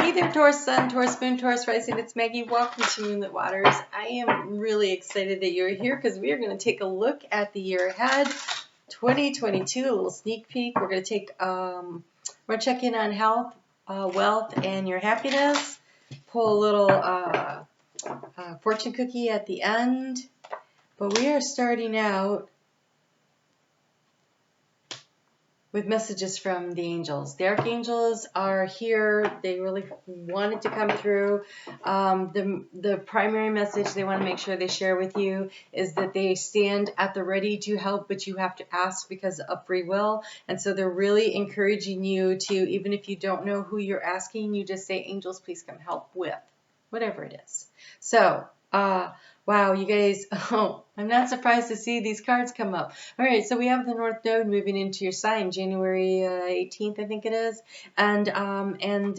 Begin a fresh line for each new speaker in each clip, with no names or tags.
Hey there, Taurus Sun, Taurus Moon, Taurus Rising. It's Maggie. Welcome to Moonlit Waters. I am really excited that you're here because we are going to take a look at the year ahead, 2022. A little sneak peek. We're going to take, we're check in on health, wealth, and your happiness. Pull a little fortune cookie at the end. But we are starting out with messages from the angels. The archangels are here. They really wanted to come through. The primary message they want to make sure they share with you is that they stand at the ready to help, but you have to ask because of free will. And so they're really encouraging you to, even if you don't know who you're asking, you just say, angels, please come help with whatever it is. So, wow, you guys, I'm not surprised to see these cards come up. All right, so we have the North Node moving into your sign, January 18th, I think it is. And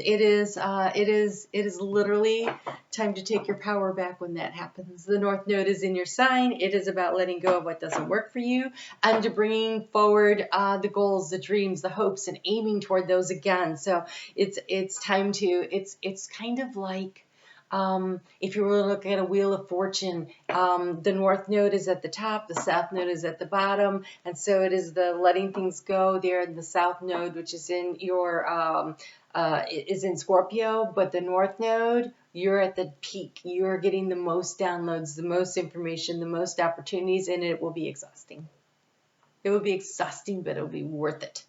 it is literally time to take your power back when that happens. The North Node is in your sign. It is about letting go of what doesn't work for you and to bringing forward the goals, the dreams, the hopes, and aiming toward those again. So it's time to, it's kind of like, if you were looking at a wheel of fortune, the North Node is at the top, the South Node is at the bottom, and so it is the letting things go there in the South Node, which is in your is in Scorpio, but the North Node, you're at the peak. You're getting the most downloads, the most information, the most opportunities, and it will be exhausting. It will be exhausting, but it will be worth it.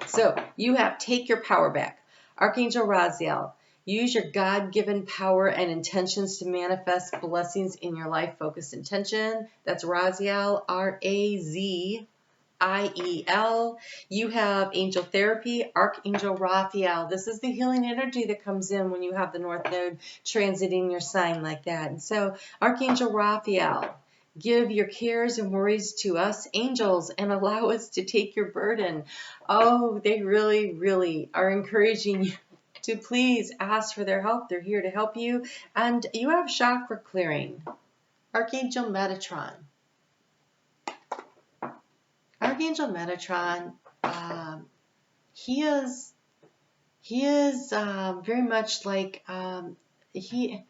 So you have take your power back. Archangel Raziel. Use your God-given power and intentions to manifest blessings in your life. Focused intention. That's Raziel, R-A-Z-I-E-L. You have angel therapy, Archangel Raziel. This is the healing energy that comes in when you have the North Node transiting your sign like that. And so Archangel Raziel, give your cares and worries to us, angels, and allow us to take your burden. Oh, they really, really are encouraging you to please ask for their help. They're here to help you. And you have chakra clearing. Archangel Metatron. Archangel Metatron, he is very much like, okay,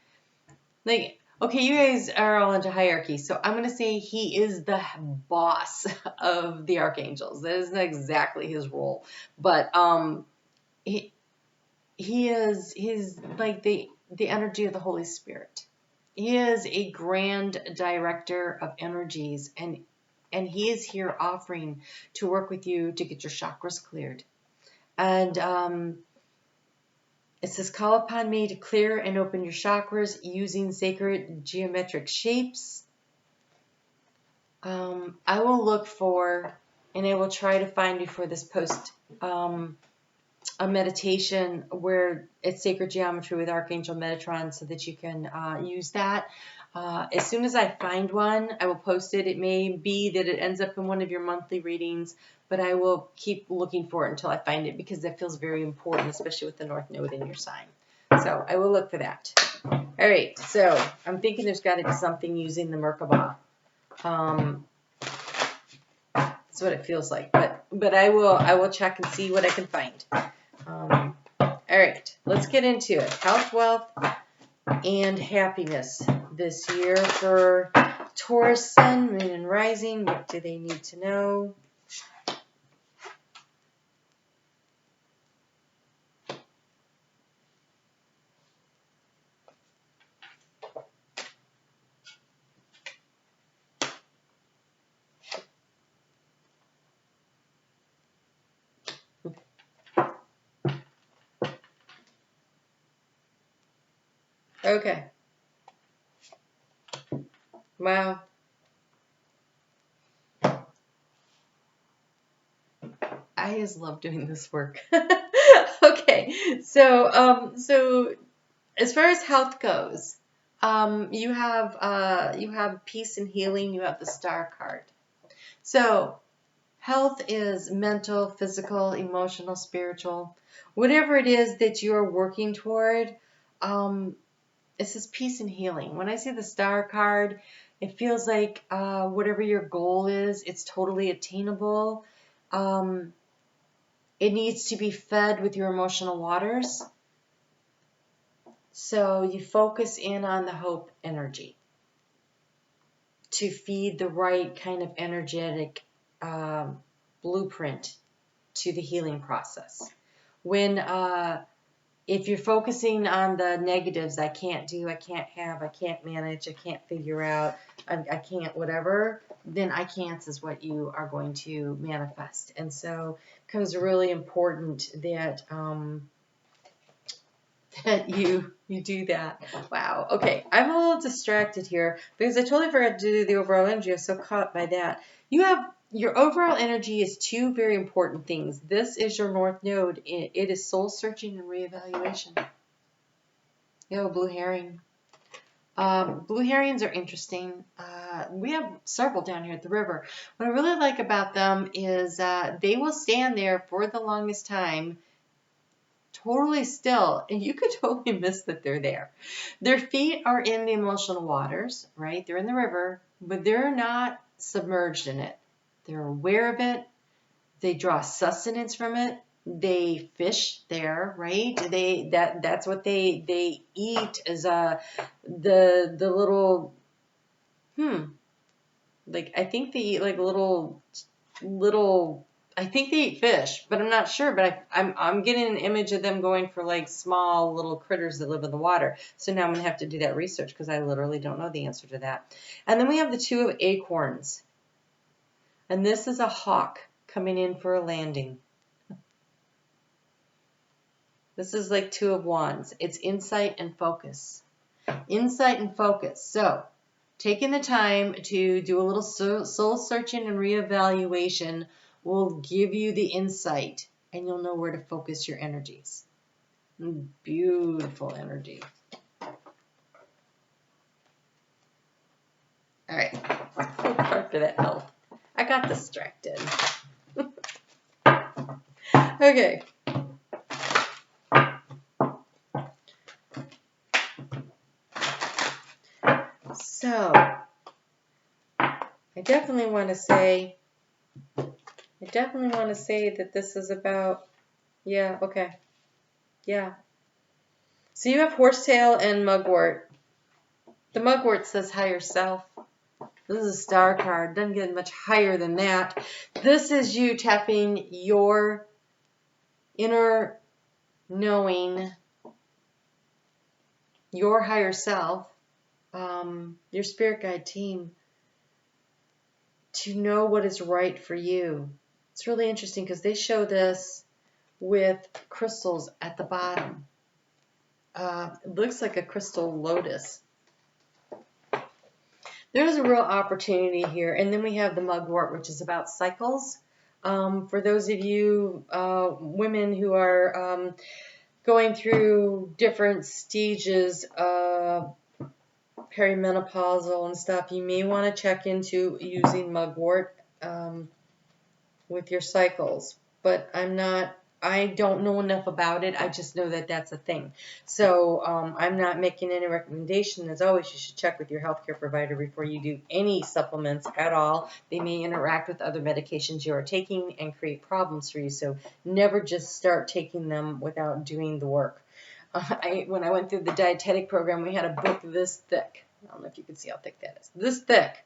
you guys are all into hierarchy, so I'm going to say he is the boss of the archangels. That isn't exactly his role, but he's like the energy of the Holy Spirit. He is a grand director of energies, and he is here offering to work with you to get your chakras cleared. And it says, call upon me to clear and open your chakras using sacred geometric shapes. I will look for, and I will try to find before this post, a meditation where it's sacred geometry with Archangel Metatron so that you can use that. As soon as I find one, I will post it. It may be that it ends up in one of your monthly readings, but I will keep looking for it until I find it because that feels very important, especially with the North Node in your sign. So I will look for that. All right, so I'm thinking there's got to be something using the Merkaba. That's what it feels like, but I will check and see what I can find. All right, let's get into it. Health, wealth, and happiness this year for Taurus, Sun, Moon, and Rising. What do they need to know? Okay. Wow. I just love doing this work. Okay. So as far as health goes, you have peace and healing. You have the Star card. So health is mental, physical, emotional, spiritual, whatever it is that you are working toward. It says peace and healing. When I see the Star card, it feels like whatever your goal is, it's totally attainable. It needs to be fed with your emotional waters. So you focus in on the hope energy to feed the right kind of energetic blueprint to the healing process. When if you're focusing on the negatives, I can't do, I can't have, I can't manage, I can't figure out, I can't whatever, then I can't is what you are going to manifest. And so it becomes really important that that you do that. Wow. Okay, I'm a little distracted here because I totally forgot to do the overall energy. I was so caught by that. You have your overall energy is two very important things. This is your North Node. It is soul searching and reevaluation. Yo, blue herring. Blue herrings are interesting. We have several down here at the river. What I really like about them is they will stand there for the longest time totally still, and you could totally miss that they're there. Their feet are in the emotional waters, right? They're in the river, but they're not submerged in it. They're aware of it. They draw sustenance from it. They fish there, right? That's what they eat as the little like I think they eat like little I think they eat fish, but I'm not sure. But I'm getting an image of them going for like small little critters that live in the water. So now I'm gonna have to do that research because I literally don't know the answer to that. And then we have the two of acorns, and this is a hawk coming in for a landing. This is like two of wands. It's insight and focus. Insight and focus. So taking the time to do a little soul searching and reevaluation will give you the insight, and you'll know where to focus your energies. Beautiful energy. All right. After that health, I got distracted. Okay. So, I definitely want to say that this is about, yeah, okay. Yeah. So you have horsetail and mugwort. The mugwort says higher self. This is a star card. Doesn't get much higher than that. This is you tapping your inner knowing, your higher self, your spirit guide team, to know what is right for you. It's really interesting because they show this with crystals at the bottom. It looks like a crystal lotus. There's a real opportunity here. And then we have the mugwort, which is about cycles. For those of you women who are going through different stages of perimenopausal and stuff, you may want to check into using mugwort with your cycles. But I don't know enough about it. I just know that that's a thing. So I'm not making any recommendation. As always, you should check with your healthcare provider before you do any supplements at all. They may interact with other medications you are taking and create problems for you. So never just start taking them without doing the work. When I went through the dietetic program, we had a book this thick. I don't know if you can see how thick that is. This thick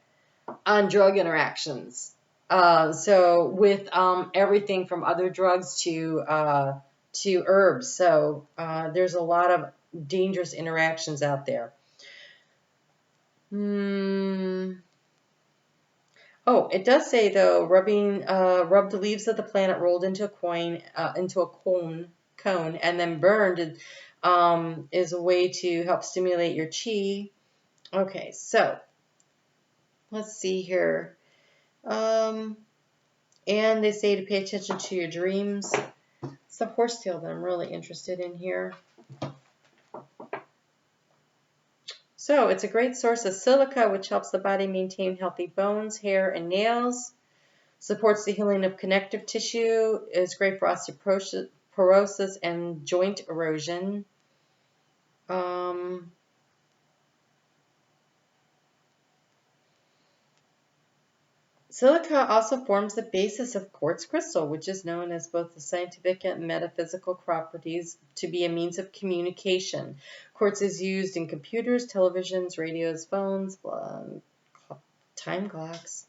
on drug interactions. So with everything from other drugs to herbs. So there's a lot of dangerous interactions out there. Oh, it does say though, rub the leaves of the planet rolled into a cone, and then burned is a way to help stimulate your chi. Okay, so let's see here. And they say to pay attention to your dreams. It's the horsetail that I'm really interested in here. So it's a great source of silica, which helps the body maintain healthy bones, hair, and nails. Supports the healing of connective tissue. Is great for osteoporosis and joint erosion. Silica also forms the basis of quartz crystal, which is known as both the scientific and metaphysical properties to be a means of communication. Quartz is used in computers, televisions, radios, phones, time clocks.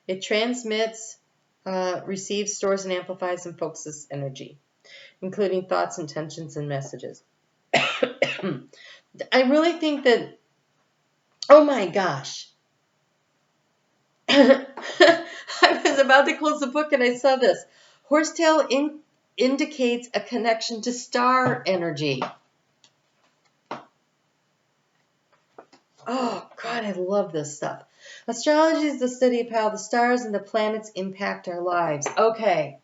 It transmits, receives, stores, and amplifies and focuses energy, including thoughts, intentions, and messages. I really think that, oh my gosh. I was about to close the book and I saw this. Horsetail indicates a connection to star energy. Oh, God, I love this stuff. Astrology is the study of how the stars and the planets impact our lives. Okay.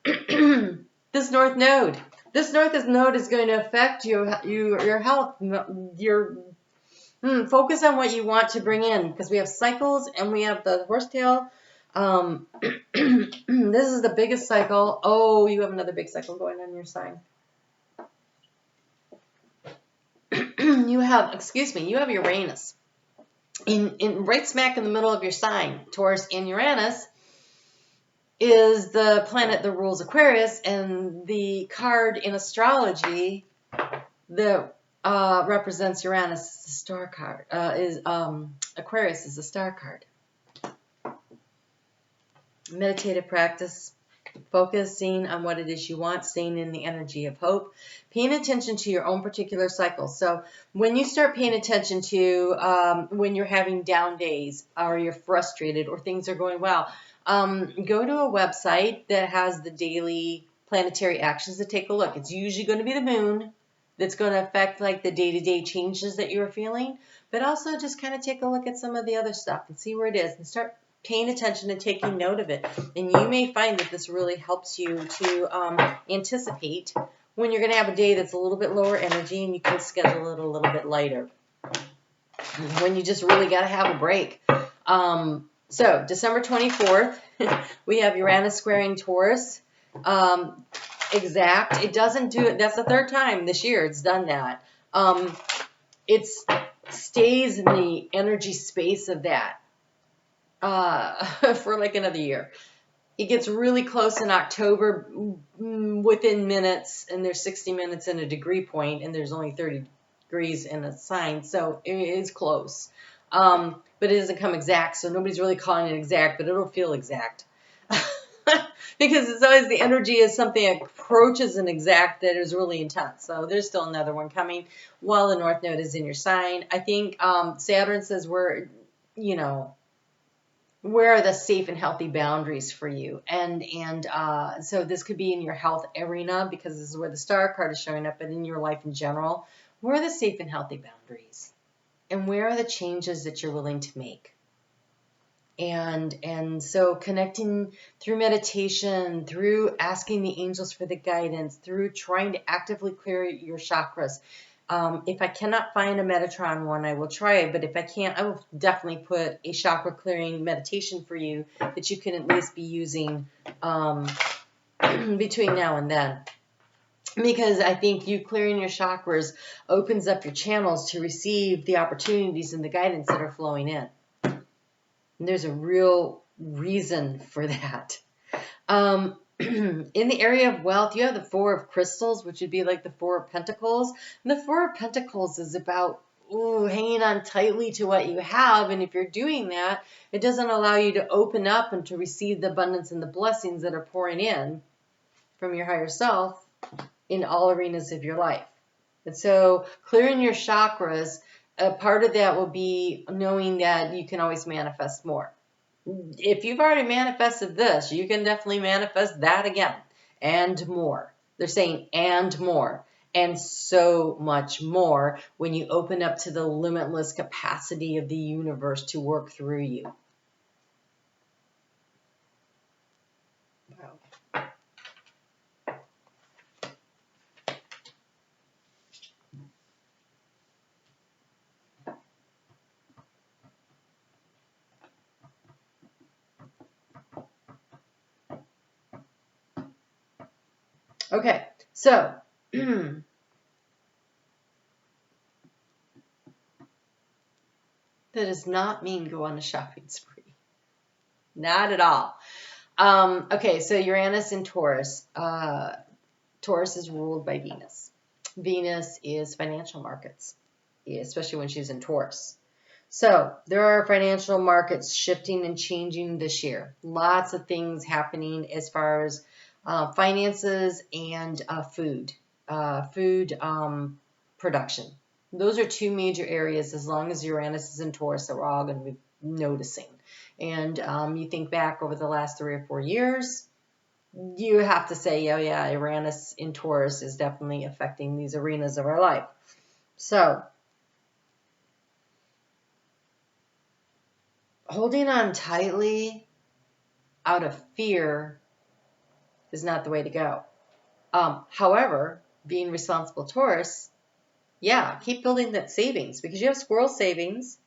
This North Node. This North Node is going to affect your health, your focus on what you want to bring in, because we have cycles and we have the horsetail. This is the biggest cycle. Oh, you have another big cycle going on in your sign. You have Uranus in right smack in the middle of your sign. Taurus and Uranus is the planet that rules Aquarius, and the card in astrology that represents Uranus is the star card. Aquarius is the star card. Meditative practice, focusing on what it is you want, staying in the energy of hope, paying attention to your own particular cycle. So when you start paying attention to when you're having down days or you're frustrated or things are going well, go to a website that has the daily planetary actions to take a look. It's usually going to be the moon that's going to affect like the day-to-day changes that you're feeling, but also just kind of take a look at some of the other stuff and see where it is and start paying attention and taking note of it. And you may find that this really helps you to anticipate when you're going to have a day that's a little bit lower energy and you can schedule it a little bit lighter. When you just really got to have a break. So December 24th, we have Uranus squaring Taurus. Exact. It doesn't do it. That's the third time this year it's done that. It stays in the energy space of that. For like another year. It gets really close in October within minutes, and there's 60 minutes in a degree point, and there's only 30 degrees in a sign, so it is close. But it doesn't come exact, so nobody's really calling it exact, but it'll feel exact. Because it's always the energy is something that approaches an exact that is really intense. So there's still another one coming while the North Node is in your sign. I think Saturn says where are the safe and healthy boundaries for you? And so this could be in your health arena, because this is where the star card is showing up, but in your life in general, where are the safe and healthy boundaries? And where are the changes that you're willing to make? And so connecting through meditation, through asking the angels for the guidance, through trying to actively clear your chakras. If I cannot find a Metatron one, I will try it. But if I can't, I will definitely put a chakra clearing meditation for you that you can at least be using between now and then. Because I think you clearing your chakras opens up your channels to receive the opportunities and the guidance that are flowing in. And there's a real reason for that. In the area of wealth, you have the Four of Crystals, which would be like the Four of Pentacles. And the Four of Pentacles is about hanging on tightly to what you have. And if you're doing that, it doesn't allow you to open up and to receive the abundance and the blessings that are pouring in from your higher self in all arenas of your life. And so clearing your chakras, a part of that will be knowing that you can always manifest more. If you've already manifested this, you can definitely manifest that again and more. They're saying and more and so much more when you open up to the limitless capacity of the universe to work through you. Wow. Okay, so That does not mean go on a shopping spree. Not at all. Okay, so Uranus and Taurus. Taurus is ruled by Venus. Venus is financial markets, especially when she's in Taurus. So there are financial markets shifting and changing this year. Lots of things happening as far as finances and food production. Those are two major areas, as long as Uranus is in Taurus, that we're all going to be noticing. And you think back over the last 3 or 4 years, you have to say, oh yeah, Uranus in Taurus is definitely affecting these arenas of our life. So holding on tightly out of fear is not the way to go. However, being responsible Taurus, yeah, keep building that savings, because you have squirrel savings.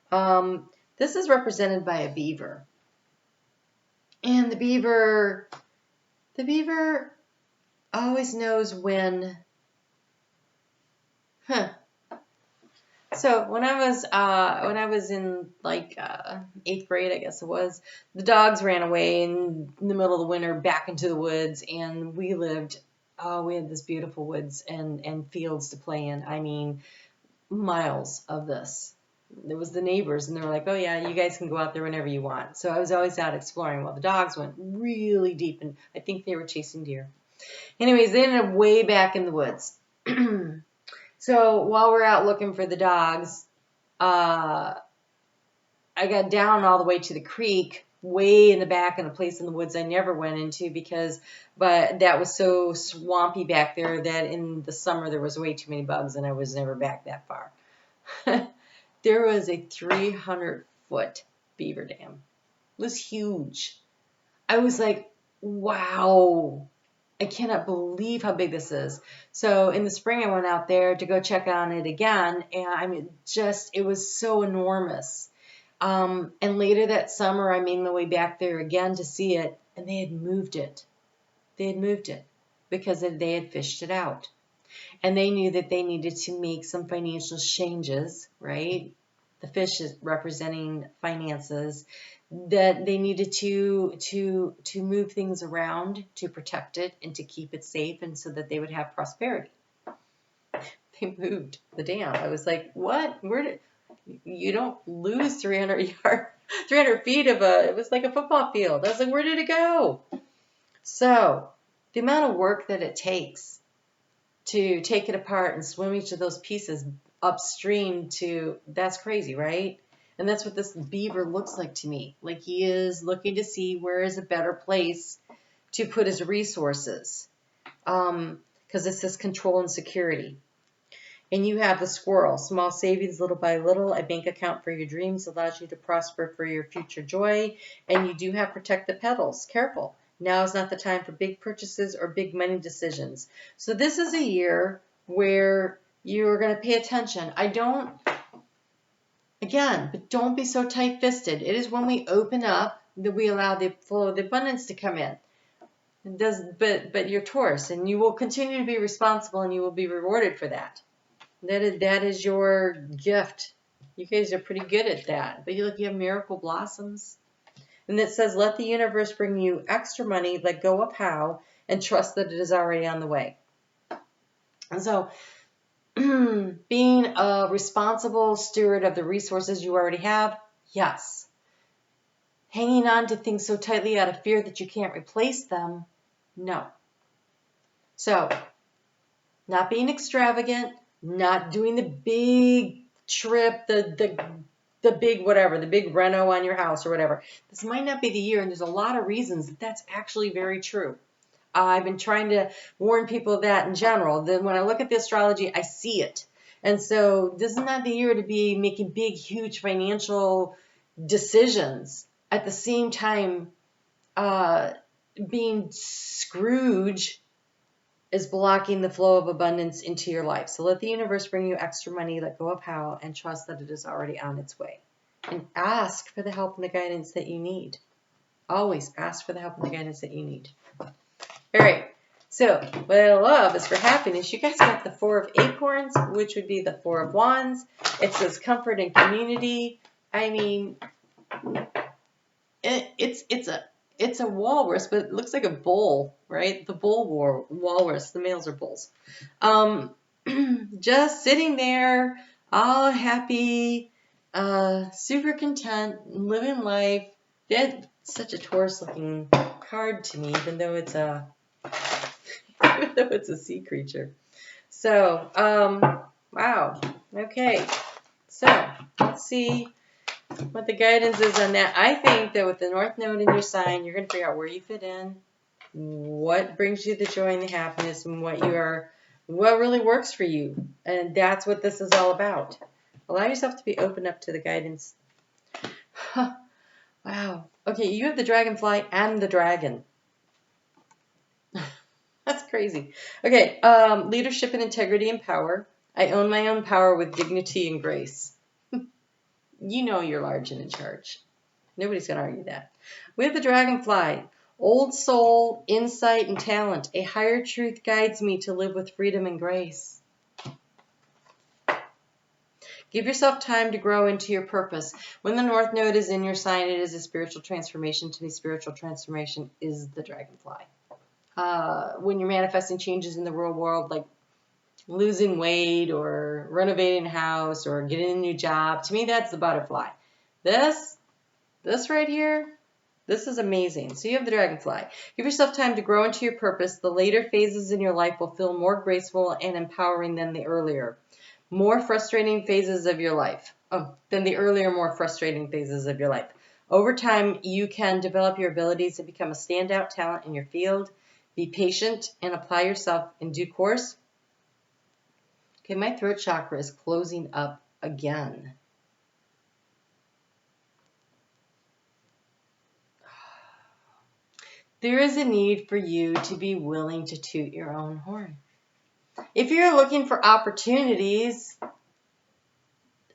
This is represented by a beaver. And the beaver always knows when. So when I was in like 8th grade, I guess it was, the dogs ran away in the middle of the winter back into the woods, and we had this beautiful woods and fields to play in. I mean, miles of this. There was the neighbors, and they were like, oh yeah, you guys can go out there whenever you want. So I was always out exploring. Well, the dogs went really deep, and I think they were chasing deer. Anyways, they ended up way back in the woods. So while we're out looking for the dogs, I got down all the way to the creek, way in the back in a place in the woods I never went into but that was so swampy back there that in the summer there was way too many bugs, and I was never back that far. There was a 300-foot beaver dam. It was huge. I was like, wow. I cannot believe how big this is. So in the spring, I went out there to go check on it again. And I mean, it was so enormous. And later that summer, I made my way back there again to see it. And they had moved it. Because they had fished it out. And they knew that they needed to make some financial changes, right? The fish is representing finances, that they needed to move things around to protect it and to keep it safe, and so that they would have prosperity. They moved the dam. I was like, what? You don't lose 300 feet it was like a football field. I was like, where did it go? So the amount of work that it takes to take it apart and swim each of those pieces upstream that's crazy, right? And that's what this beaver looks like to me. Like, he is looking to see where is a better place to put his resources. Because it says control and security. And you have the squirrel, small savings little by little, a bank account for your dreams, allows you to prosper for your future joy. And you do have protect the petals. Careful. Now is not the time for big purchases or big money decisions. So this is a year where you're going to pay attention. But don't be so tight-fisted. It is when we open up that we allow the flow of the abundance to come in. But you're Taurus, and you will continue to be responsible, and you will be rewarded for that. That is your gift. You guys are pretty good at that. But you have miracle blossoms. And it says, let the universe bring you extra money, let go of how, and trust that it is already on the way. And so, being a responsible steward of the resources you already have, yes. Hanging on to things so tightly out of fear that you can't replace them, no. So, not being extravagant, not doing the big trip, the big whatever, the big reno on your house or whatever. This might not be the year, and there's a lot of reasons that's actually very true. I've been trying to warn people of that in general. Then when I look at the astrology, I see it. And so this is not the year to be making big, huge financial decisions. At the same time, being Scrooge is blocking the flow of abundance into your life. So let the universe bring you extra money, let go of how, and trust that it is already on its way. And ask for the help and the guidance that you need. Always ask for the help and the guidance that you need. All right, so what I love is for happiness, you guys got the 4 of Acorns, which would be the 4 of Wands. It says comfort and community, I mean, it's a walrus, but it looks like a bull, right? The walrus. The males are bulls. Just sitting there, all happy, super content, living life. That's such a Taurus-looking card to me, even though it's a sea creature. So, wow. Okay. So let's see what the guidance is on that. I think that with the North Node in your sign, you're going to figure out where you fit in, what brings you the joy and the happiness, and what really works for you. And that's what this is all about. Allow yourself to be open up to the guidance. Wow. Okay, you have the dragonfly and the dragon. That's crazy. Okay, leadership and integrity and power. I own my own power with dignity and grace. You know you're large and in charge. Nobody's going to argue that. We have the dragonfly. Old soul, insight, and talent. A higher truth guides me to live with freedom and grace. Give yourself time to grow into your purpose. When the North Node is in your sign, it is a spiritual transformation. To me, spiritual transformation is the dragonfly. When you're manifesting changes in the real world, like losing weight or renovating a house or getting a new job, to me, that's the butterfly. This right here, this is amazing. So you have the dragonfly. Give yourself time to grow into your purpose. The later phases in your life will feel more graceful and empowering than the earlier. More frustrating phases of your life. Than the earlier, more frustrating phases of your life. Over time, you can develop your abilities to become a standout talent in your field. Be patient and apply yourself in due course. Okay, my throat chakra is closing up again. There is a need for you to be willing to toot your own horn. If you're looking for opportunities,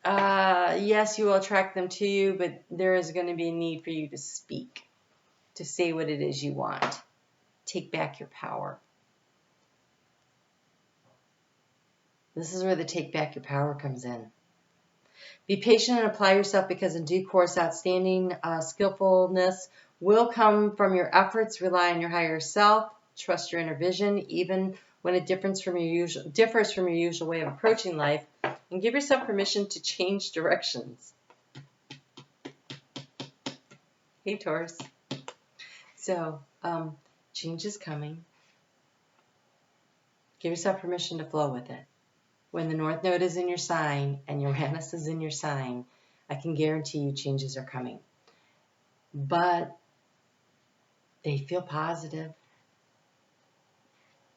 yes, you will attract them to you, but there is going to be a need for you to speak, to say what it is you want. Take back your power. This is where the take back your power comes in. Be patient and apply yourself, because in due course, outstanding skillfulness will come from your efforts. Rely on your higher self. Trust your inner vision, even when it differs from your usual way of approaching life. And give yourself permission to change directions. Hey, Taurus. So, change is coming. Give yourself permission to flow with it. When the North Node is in your sign and Uranus is in your sign, I can guarantee you changes are coming. But they feel positive.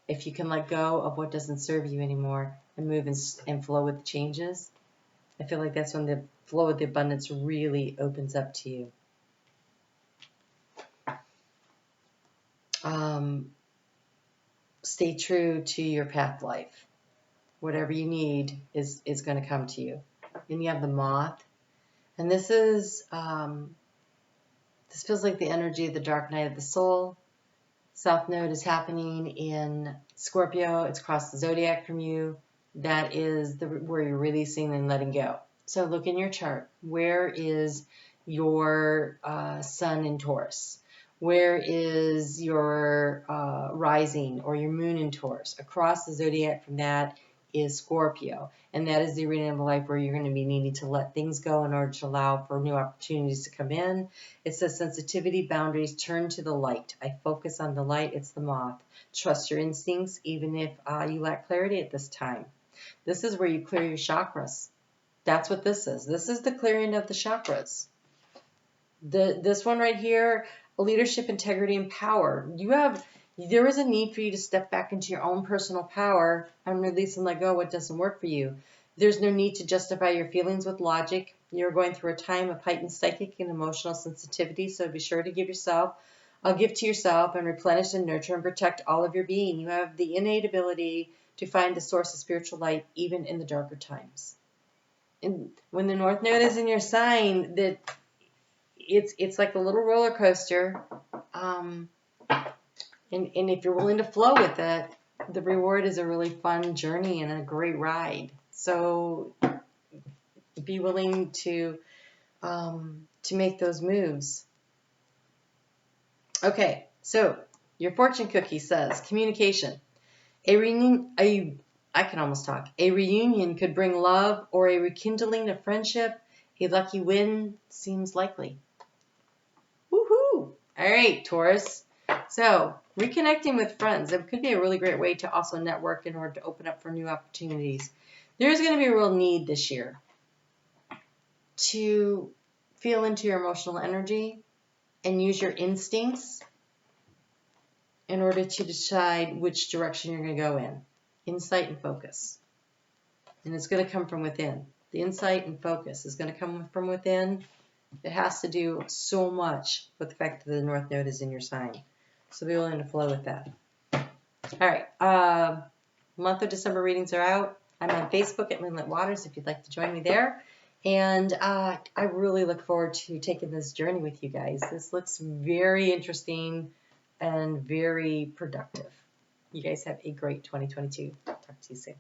If you can let go of what doesn't serve you anymore and move and flow with the changes, I feel like that's when the flow of the abundance really opens up to you. Stay true to your path life. Whatever you need is going to come to you. Then you have the Moth. And this is, this feels like the energy of the dark night of the soul. South Node is happening in Scorpio. It's across the zodiac from you. That is where you're releasing and letting go. So look in your chart. Where is your sun in Taurus? Where is your rising or your moon in Taurus? Across the zodiac from that is Scorpio. And that is the arena of life where you're going to be needing to let things go in order to allow for new opportunities to come in. It says sensitivity, boundaries, turn to the light. I focus on the light. It's the Moth. Trust your instincts, even if you lack clarity at this time. This is where you clear your chakras. That's what this is. This is the clearing of the chakras. This one right here, leadership, integrity, and power. There is a need for you to step back into your own personal power and release and let go of what doesn't work for you. There's no need to justify your feelings with logic. You're going through a time of heightened psychic and emotional sensitivity, so be sure to give to yourself and replenish and nurture and protect all of your being. You have the innate ability to find the source of spiritual light even in the darker times. And when the North Node is in your sign, it's like a little roller coaster. And if you're willing to flow with it, the reward is a really fun journey and a great ride. So be willing to to make those moves. Okay, so your fortune cookie says communication. I can almost talk. A reunion could bring love or a rekindling of friendship. A lucky win seems likely. Woohoo! All right, Taurus. So, reconnecting with friends. It could be a really great way to also network in order to open up for new opportunities. There's going to be a real need this year to feel into your emotional energy and use your instincts in order to decide which direction you're going to go in. Insight and focus. And it's going to come from within. The insight and focus is going to come from within. It has to do so much with the fact that the North Node is in your sign. So be willing to flow with that. All right. Month of December readings are out. I'm on Facebook at Moonlit Waters if you'd like to join me there. And I really look forward to taking this journey with you guys. This looks very interesting and very productive. You guys have a great 2022. Talk to you soon.